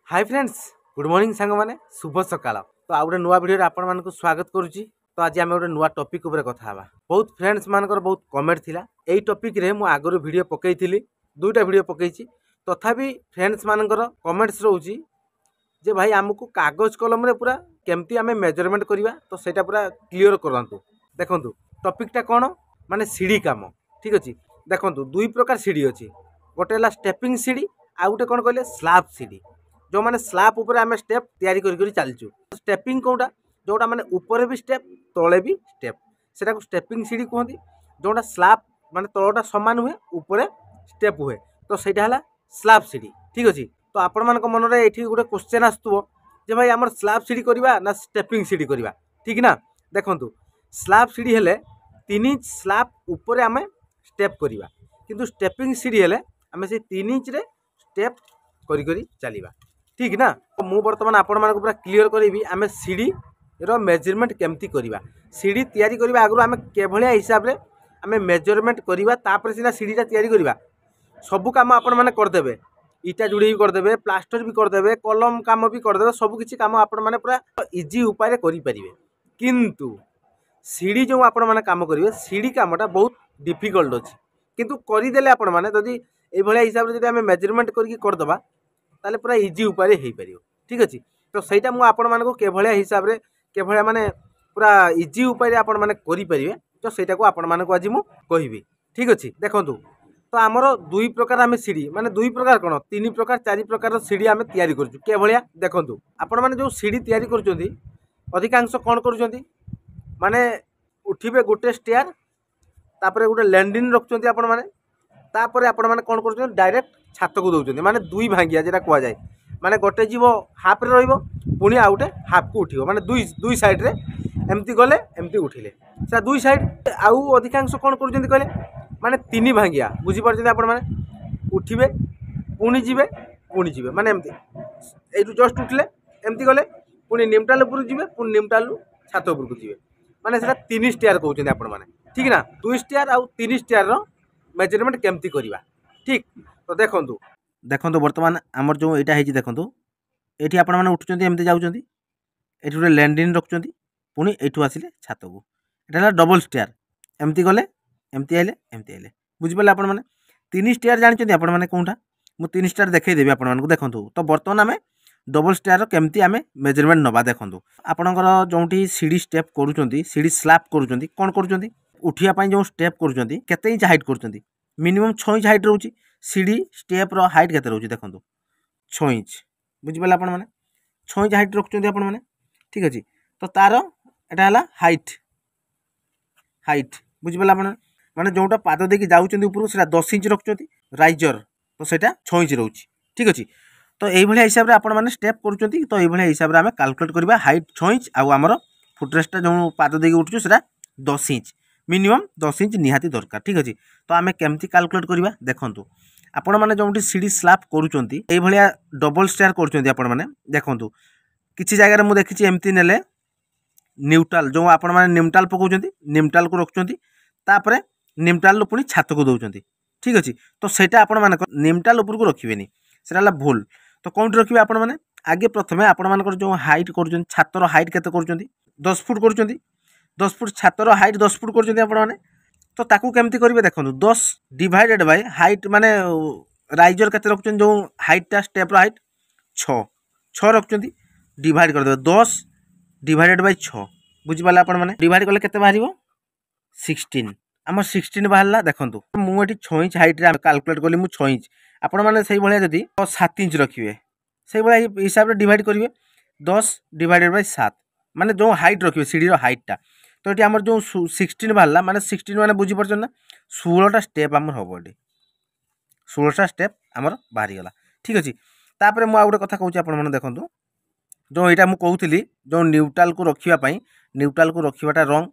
Hi friends good morning सांग माने शुभ सकाळ तो आ गोटे नुआ वीडियो आपण मानक स्वागत करुच्ची। तो आज आम गोटे नुआ टॉपिक ऊपर कथा हवा। बहुत फ्रेंड्स मानकर बहुत कमेंट थिला एई टॉपिक रे मु आगरो वीडियो पकेइथिली दुईटा वीडियो पकेइची तथापि फ्रेंड्स मानकर कमेंट्स रहउची जे भाई हमकु कागज कलम रे पूरा केमती आमे मेजरमेंट करिवा तो सेटा पूरा क्लियर करंतु। देखंतु टॉपिकटा कोन माने सीढ़ी काम ठीक अछि। देखंतु दुई प्रकार सीढ़ी अछि गोटे हला स्टेपिंग सीढ़ी आ गोटे कोन कहले स्लैब सीढ़ी। जो माने स्लैब ऊपर आमे स्टेप तैयारी करी चलचु। स्टेपिंग कोटा जोटा माने ऊपर भी स्टेप तळे भी स्टेप सेटा को स्टेपिंग सीढ़ी कहंती। जोटा स्लैब माने तळटा समान हुए ऊपर स्टेप हुए तो सेटा हला स्लैब सीढ़ी ठीक अछि। तो आपण मान मन रे एठी गोटे क्वेश्चन आस्तुओ जे भाई हमर स्लैब सीढ़ी करबा ना स्टेपिंग सीढ़ी करबा ठीक ना। देखंतु स्लैब सीढ़ी हेले 3 इंच स्लैब ऊपर आमे स्टेप करबा किंतु स्टेपिंग सीढ़ी हेले आमे से 3 इंच रे स्टेप करी चलीबा ठीक ना। मु वर्तमान आपण मानक पूरा क्लियर करेबी आमे सीढ़ी रो मेजरमेंट केमती करबा। सीढ़ी तैयारी करबा आगु आमे केभलिया हिसाब रे आमे मेजरमेंट करबा तापर सिना सीढ़ीटा तैयारी करबा। सब काम आपण माने कर देबे ईटा जुड़ी भी कर देबे प्लास्टर भी कर देबे कलम काम भी कर देबे सब किछि काम आपण माने पूरा इजी उपाय रे करि परिबे। किंतु सीढ़ी जो आपण माने काम करिवे सीढ़ी कामटा बहुत डिफिकल्ट अछि किंतु करि देले आपण माने जदी ए भलिया हिसाब रे जदी आमे मेजरमेंट करके कर दबा ताले पूरा इजी उपाय हे परियो ठीक अछि। तो सेटा मु आपण मानको केभलिया हिसाब रे केभलिया माने पूरा इजी उपाय रे आपण माने करि परिबे तो सेटा को आपण मानको आज मु कहिबी ठीक अछि। देखंतु तो आमर दुई प्रकार आमे सीढ़ी माने दुई प्रकार कोन 3 प्रकार 4 प्रकार सीढ़ी आमे तैयारी करछु केभलिया। देखंतु आपण माने जो सीढ़ी तैयारी करचोंती अधिकांश कोन करचोंती माने उठिबे गोटे स्टेयर तापरे गोटे लैंडिंग रखचोंती आपण माने तापरे आपण माने कोन करचोंती डायरेक्ट छात को दउचोंती माने दुई भांगिया जेटा कुआ जाय माने गोटे जीवो हाफ रे रहइबो पुनी आ गोटे हाफ को उठिबो माने दुई साइड रे एमती गले एमती उठिले से दुई साइड आउ अधिकांश कोन करचोंती कहले माने 3 भांगिया बुझी परचोंती आपण माने उठिबे पुनी जीवे माने एमती एटू जस्ट उठले एमती गले पुनी निमटाल ऊपर जीवे पुनी निमटाल छात ऊपर को जीवे माने सेटा 3 स्टेयर कहउचोंती आपण माने ठीक ना। 2 स्टेयर आउ 3 स्टेयर रो मेजरमेंट केमती करबा ठीक। तो देखंतु वर्तमान आमर जो एटा हेची देखंतु एठी आपण माने उठुचंती एमती जाउचंती एठी गोटे लैंडिंग रखुचंती पुनी एठू आसिले छात को एटा हला डबल स्टेयर एमती गले एमती आइले बुझि परले आपण माने 3 स्टेयर जानिचंती आपण माने कोनटा मु 3 स्टेयर देखै देबी आपण मानकु। देखंतु तो वर्तमान आमे डबल स्टेयर केमती आमे मेजरमेंट नबा। देखंतु आपणकर जोंठी सीढ़ी स्टेप करूचंती सीढ़ी स्लैब करूचंती कोन करूचंती उठिया पई जो स्टेप करूचंती केते इंच हाइट करूचंती मिनिमम 6 इंच हाइट रहउची सीढ़ी स्टेप रो हाइट केते रहउची देखंतु 6 इंच बुझि परले आपण माने 6 इंच हाइट रखुचंती आपण माने ठीक अछि। तो तार एटा हला हाइट बुझि परले आपण माने जोटा पाद देकी जाउचंती ऊपर सेटा 10 इंच रखुचंती राइजर तो सेटा 6 इंच रहउची ठीक अछि। तो एई भलिया हिसाब रे आपण माने स्टेप करूचंती तो एई भलिया हिसाब रे हमें कैलकुलेट करबा हाइट 6 इंच आ हमर फुटरेस्टा जो पाद देकी उठुचो सेटा 10 इंच मिनिमम 10 इंच निहाती दरकार ठीक अछि। तो आमे केमती कैलकुलेट करबा देखंतु आपण माने जोंटी सीढ़ी स्लैब करूचंती एई भलिया डबल स्टेयर करूचंती आपण माने देखंतु किछि जागा रे मु देखिछि एमती नेले न्यूट्रल जो आपण माने निमटाल पकोचंती निमटाल को रखचंती तापरे निमटाल पुनी छात को दउचंती ठीक अछि। तो सेटा आपण माने निमटाल ऊपर को रखिबेनी सेटा हला भूल। तो कोन रखिबे आपण माने आगे प्रथमे आपण मानकर जो हाइट करूचंती छातर हाइट केते करूचंती 10 फुट करूचंती 10 फुट छातर हाइट 10 फुट करूचंती आपण माने तो ताकू केमती करिवे देखंतु 10 डिवाइडेड बाय हाइट माने राइजर केते रखचंती जो हाइटटा स्टेप रो हाइट 6 रखचंती डिवाइड कर देबे 10 डिवाइडेड बाय 6 बुझि पाला आपण माने डिवाइड करले केते बाहरिबो 16 हमर 16 बाहरला देखंतु मु एठी 6 इंच हाइट रे कैलकुलेट करली मु 6 इंच आपण माने सही भलिया जदी 7 इंच रखिवे सही भलिया हिसाब रे डिवाइड करिवे 10 डिवाइडेड बाय 7 माने जो हाइट रखिवे सीढ़ी रो हाइटटा। तो एठी हमर जो 16 बाहरला माने 16 माने बुझि परछन ना 16 टा स्टेप हमर होबो एठी 16 टा स्टेप हमर बाहरी गला ठीक अछि। तापरे मु आ गुटे कथा कहूची आपण माने देखंतु जो एटा मु कहउतली जो न्यूट्रल को रखिबा पई न्यूट्रल को रखिबाटा रॉन्ग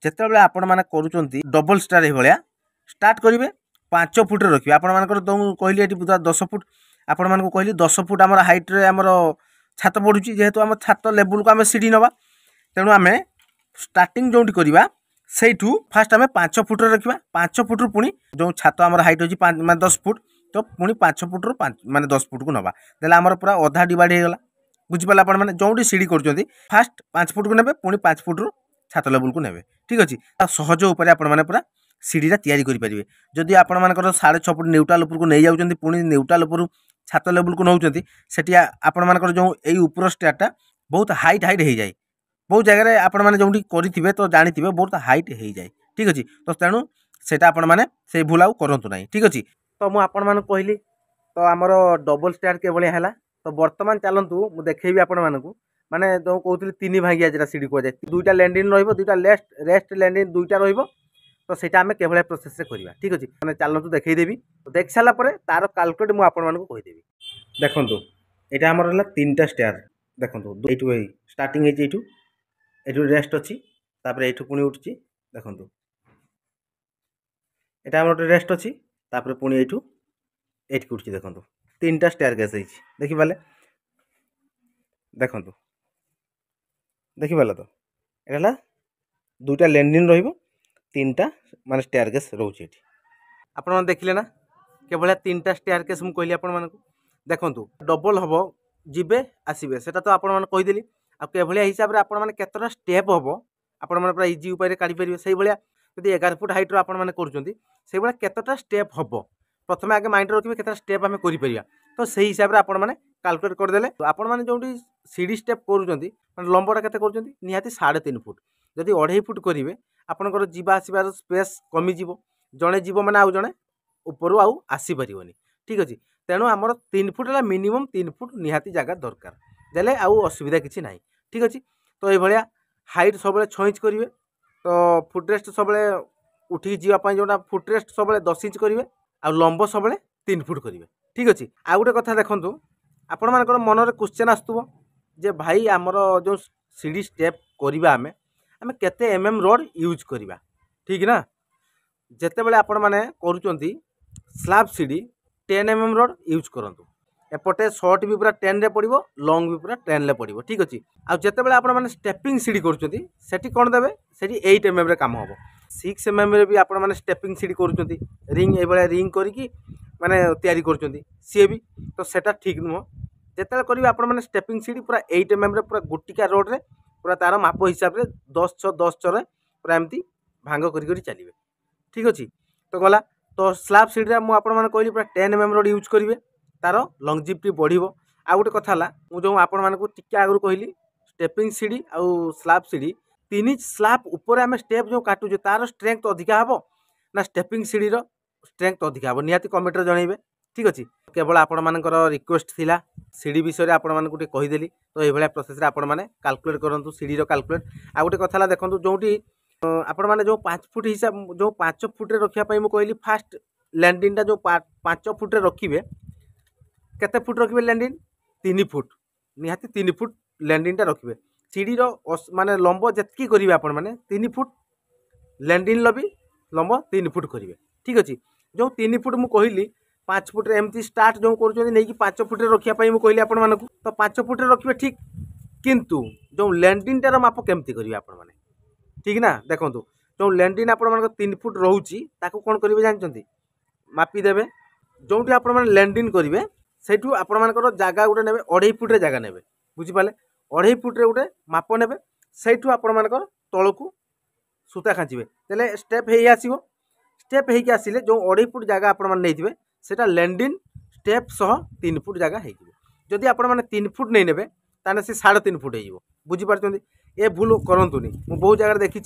जेते बेले आपण माने करूचंती डबल स्टार ए भलिया स्टार्ट करिवे 5 फुट रे रखिबे आपण मानकर तो कहली एटी 10 फुट आपण मानको कहली 10 फुट हमर हाइट रे हमर छात पडुची जेहेतु हमर छात लेवल को हमें सीढ़ी नबा तेनु हमें स्टार्टिंग जोंटी करिबा सेठू फास्ट हमें 5 फुट रे रखिबा 5 फुट रु पुनी जो छात हमर हाइट होची 5 10 फुट तो पुणी 5 फुट्रु माने 10 फुट को नवा देला आमर पूरा अधा डिवाइड हो गला बुझिपारे आपण मैंने जो सीढ़ी कर फास्ट 5 फुट को नेबे पुणी 5 फुट्रु छात लेवल को नेबे ठीक अच्छे सहज उपर आपण मैंने पूरा सीढ़ीटा तैयारी करेंगे जदि आपण मानकर 6.5 फुट न्यूट्राल उपरको नहीं जाऊँच पुणी न्यूट्राल उपरू छात लेवल को नौकरी से आपण मानकर जो यही ऊपर स्टेयरटा बहुत हाइट हाइट हो जाए बहुत जगह आपण मैंने जो करेंगे तो जानी बहुत हाइट हो जाए ठीक अच्छे तो तेणु सेटा आपण मैंने से भूल आउ करूँ ना ठीक अच्छे तो मुझे आपण मानक कहली तो आमर डबल स्टेयर के भाया है तो बर्तमान चलतु मुझे देखी आपण मानक माने जो कहते 3 भागिया जो सीढ़ी कहुए 2टा लैंडिंग रुटा रेस्ट लैंडिंग 2टा तो सेटा आम के प्रोसेस करवा ठीक अच्छे मैंने चलतु देखईदेवी देख सारापर तार कालकुलेट मुझे आपण मानक कहीदेवी देखु यहाँ आमर है 3टा स्टेयर देखो यू स्टार्टिंग यू रेस्ट अच्छी यू पुणी उठी देखु यहाँ आम गोटे रेस्ट अच्छी पुणी यू एट उठी देखो 3टा स्टेयर केस देखिपारे देखु देखिपारे तो यहाँ 2टा लैंडिंग रो3टा मान स्टेयर केस रोचे आप देखिले ना के भाया 3टा स्टेयर केस मुझे कहली आपण मानक देखु डबल हम जीवे आसबे से तो आपण मैंने कहीदेली आभलिया हिसाब से आपण मैंने केतटा स्टेप हम आपण मैंने पूरा इजी उपाय काढ़ी से भाया यदि 11 फुट हाइट आपण मैंने कर केतटा स्टेप हम प्रथम आगे माइंड रखिए केतटा स्टेप आम कर तो सही हिसाब से आपण मैंने कालकुलेट करदे तो आपण मैंने जो सीढ़ी स्टेप कर लंबटा के निहाती 3.5 फुट जदि 2.5 फुट करेंगे आपंकर जीवा आसबार स्पेस कमिज जड़े जीव मैंने आउ जड़े ऊपर आउ आसीपर ठीक अच्छे तेणु आमर 3 फुट है मिनिमम 3 फुट निहाती जगह दरकार देले आउ असुविधा किसी ना ठीक अच्छे तो ये हाइट सब 6 इंच करेंगे तो फुटरेस्ट सब उठिक जावाई जोटा फुटरेस्ट सब 10 इंच करेंगे आ लंब सब 3 फुट करेंगे ठीक अच्छे आउ गोटे कथा देखो आपण मानकर मन में क्वेश्चन आसुव जे भाई आमर जो सीढ़ी स्टेप करवा आम आम केते एमएम रोड यूज करवा ठीक ना जिते बड़े आपण मैंने करुँच स्लाब सीढ़ी 10 mm रोड यूज करंतु एपटे शॉर्ट भी पूरा 10 रे पड़ो लॉन्ग भी पूरा 10 रे पड़ो ठीक अच्छे आउ जिते बड़े आपण मैंने स्टेपिंग सीढ़ी करुँच कौन देवे से 8 mm रे काम हम 6 mm रे भी आपण मैंने स्टेपिंग सीढ़ी करुँच रिंग ये रिंग करके माने तैयारी करुँच सी भी तो सेटा ठीक नुह जिते करेंगे आपण मैंने स्टेपिंग सीढ़ी पूरा 8 mm रे पूरा गोटिका रोड रे पूरा तार माप हिसाब से 10 छे पूरा एमती भांग कर चलिए ठीक अच्छे तो गला तो स्लाब सीढ़ी मुझे कहली पूरा 10 mm रोड यूज करेंगे तार लंगजिविटी बढ़ो आ गोटे कथा मुझे आपण मानक टिके आगु कहली स्टेपिंग सीढ़ी आउ स्लाब सीढ़ी 3 स्लाब उपर आम स्टेप जो काटुचे तार स्ट्रेंथ अधिका हम ना स्टेपिंग सीढ़ी स्ट्रेंथ अधिका हम निहाती कमेंट जनइबे ठीक अच्छे केवल आपण मानकर रिक्वेस्ट थिला सीढ़ी विषय में आपण मानक कहीदेली तो ये प्रोसेस आपण मैंने कालकुलेट करूँ सीढ़ी कालकुलेट आ गोटे कथा देखो जो आपण मैंने जो 5 फुट हिसाब जो 5 फुट रखापी मुझे कहली फास्ट लैंडिंगटा जो 5 फुट रखिए केते फुट रखिए लैंडिंग 3 फुट निहाती 3 फुट लैंडिंगटा रखिए सीढ़ी माने लंब जितकी करेंगे आपण मैंने 3 फुट लैंडिंग भी लंब 3 फुट करेंगे ठीक अच्छे जो 3 फुट मुझे कहली 5 फुट एमती स्टार्ट जो कर 5 फुट रखापी मुझे कहली आपण मानक तो 5 फुट रखिए ठीक किंतु जो लैंडिंगटार माप केमती करेंगे आपण मैंने ठीक ना देखो जो लैंडिंग आपण मानक 3 फुट रोची ताको कौन करेंगे जानते मापिदेवे जो आपण मैंने लैंडिंग करेंगे सेठू आपण मानकर जगह गोटे ने 2.5 फुट जगह ने बुझिपारे 2.5 फुट गोटे माप ने सेठू आपण मानकर तलू सूता खाँचे तेल स्टेप हो आसो स्टेप होके आसिले जो 2.5 फुट जगह आपण मैंने नहीं सेटा लैंडिंग स्टेप सह 3 फुट जगह होदी आपण मैंने 3 फुट नहीं ने ताने से 3.5 फुट हो बुझीपार ये भूल करतुनि मुझे बहुत जगह देखी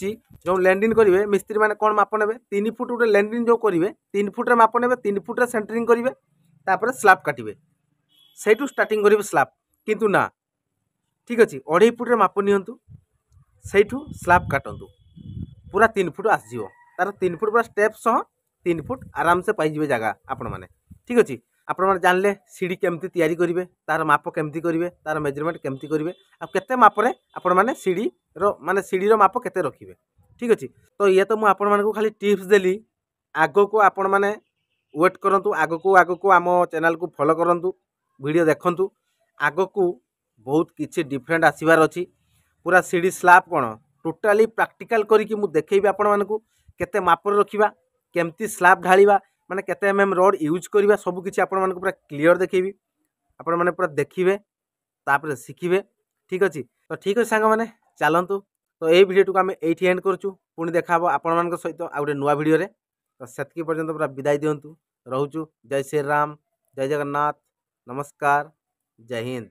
जो लैंडिंग करेंगे मिस्त्री मैंने कौन माप ने 3 फुट गोटे लैंडिंग जो करेंगे 3 फुट माप ने 3 फुट सेंटरिंग करेंगे तापर स्लाब काटे से स्टार्टिंग करेंगे स्लाब किंतु ना ठीक अच्छे 2.5 फुट माप नियंतु सेठू स्लाब काटतु पूरा 3 फुट आसो तार 3 फुट पूरा स्टेप सह 3 फुट आराम से पाइबे जगह आपण मैंने ठीक अच्छे आपण मैंने जानले सीढ़ी केमती तैयारी करेंगे तार माप केमती करेंगे तार मेजरमेंट केमती करेंगे आ केते मापरे आपण मैंने सीढ़ी माने सीढ़ी माप केते रखिए ठीक अच्छे तो ये तो मुझे आपण मानक खाली टिप्स देली आगो को आपण मैंने वेट करंतु आगो को आम चैनल को फॉलो करंतु वीडियो देखंतु आगो को बहुत किसी डिफरेंट आसबार अच्छी पूरा सीढ़ी स्लाब कौन टोटाली प्रैक्टिकल करी मु देखैबी आपण मानक केते मापर रखिबा केमती स्लाब ढालिबा ମାନେ କେତେ रड यूज करवा सब किसी आपण पूरा क्लीयर देखी आपण मैंने पूरा देखिए तापर शिखिए। ठीक अच्छे तो ठीक अच्छे सांग मैंने चलतु तो यही भिडियो को आम ये एंड करुँ पुणी देखा आपण मान सहित आ गए नुआ भिडियो तो से पर्यंत पूरा विदाय दिंतु रोचु। जय श्री राम, जय जगन्नाथ, नमस्कार, जय हिंद।